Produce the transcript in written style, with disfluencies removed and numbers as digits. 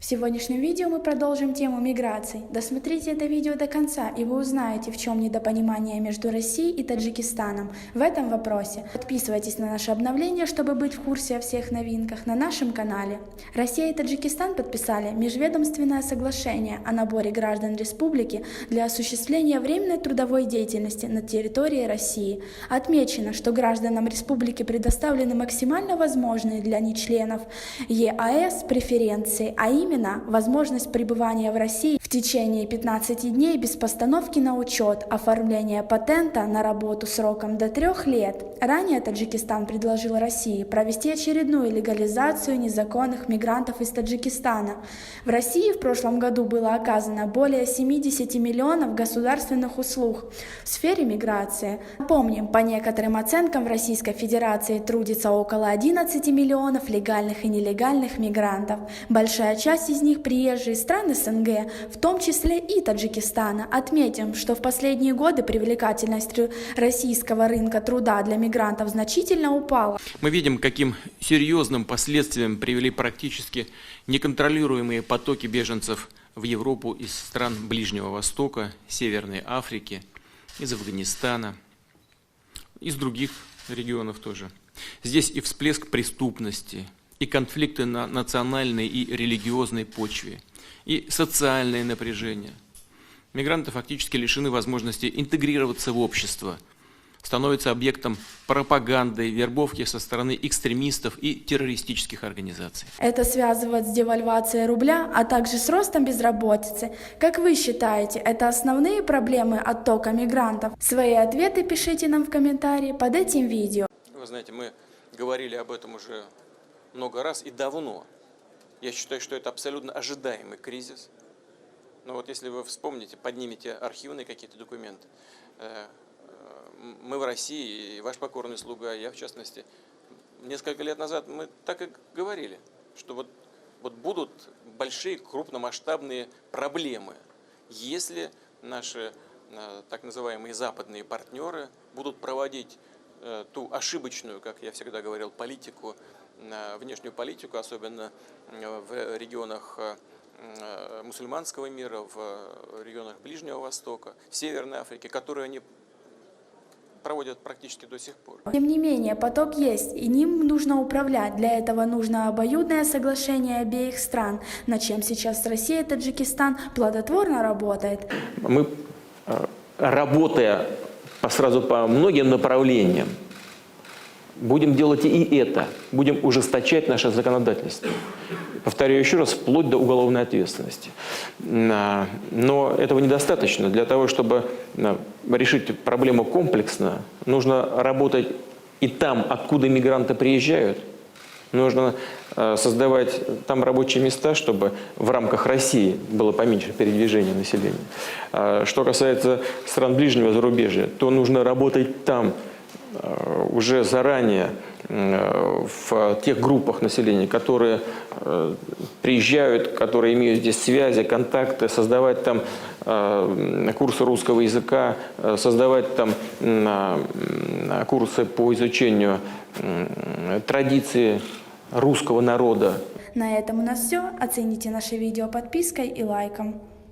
В сегодняшнем видео мы продолжим тему миграций. Досмотрите это видео до конца, и вы узнаете, в чем недопонимание между Россией и Таджикистаном в этом вопросе. Подписывайтесь на наше обновление, чтобы быть в курсе о всех новинках на нашем канале. Россия и Таджикистан подписали межведомственное соглашение о наборе граждан республики для осуществления временной трудовой деятельности на территории России. Отмечено, что гражданам республики предоставлены максимально возможные для нечленов ЕАЭС преференции, а именно возможность пребывания в России в течение 15 дней без постановки на учет, оформление патента на работу сроком до 3 лет. Ранее Таджикистан предложил России провести очередную легализацию незаконных мигрантов из Таджикистана. В России в прошлом году было оказано более 70 миллионов государственных услуг в сфере миграции. Напомним, по некоторым оценкам в Российской Федерации трудится около 11 миллионов легальных и нелегальных мигрантов. Большая часть из них приезжие из стран СНГ, в том числе и Таджикистана. Отметим, что в последние годы привлекательность российского рынка труда для мигрантов значительно упала. Мы видим, каким серьезным последствиям привели практически неконтролируемые потоки беженцев в Европу из стран Ближнего Востока, Северной Африки, из Афганистана, из других регионов тоже. Здесь и всплеск преступности, и конфликты на национальной и религиозной почве, и социальное напряжение. Мигранты фактически лишены возможности интегрироваться в общество, становятся объектом пропаганды, вербовки со стороны экстремистов и террористических организаций. Это связывает с девальвацией рубля, а также с ростом безработицы. Как вы считаете, это основные проблемы оттока мигрантов? Свои ответы пишите нам в комментарии под этим видео. Вы знаете, мы говорили об этом уже много раз и давно. Я считаю, что это абсолютно ожидаемый кризис. Но вот если вы вспомните, поднимете архивные какие-то документы, мы в России, и ваш покорный слуга, я в частности, несколько лет назад мы так и говорили, что вот будут большие крупномасштабные проблемы, если наши так называемые западные партнеры будут проводить ту ошибочную, как я всегда говорил, политику, внешнюю политику, особенно в регионах мусульманского мира, в регионах Ближнего Востока, Северной Африки, которые они проводят практически до сих пор. Тем не менее, поток есть, и ним нужно управлять. Для этого нужно обоюдное соглашение обеих стран, над чем сейчас Россия и Таджикистан плодотворно работает. Мы, работая сразу по многим направлениям, будем делать и это, будем ужесточать наше законодательство. Повторяю еще раз, вплоть до уголовной ответственности. Но этого недостаточно. Для того, чтобы решить проблему комплексно, нужно работать и там, откуда мигранты приезжают. Нужно создавать там рабочие места, чтобы в рамках России было поменьше передвижения населения. Что касается стран ближнего зарубежья, то нужно работать там уже заранее, в тех группах населения, которые приезжают, которые имеют здесь связи, контакты, создавать там курсы русского языка, создавать там курсы по изучению традиций русского народа. На этом у нас все. Оцените наше видео подпиской и лайком.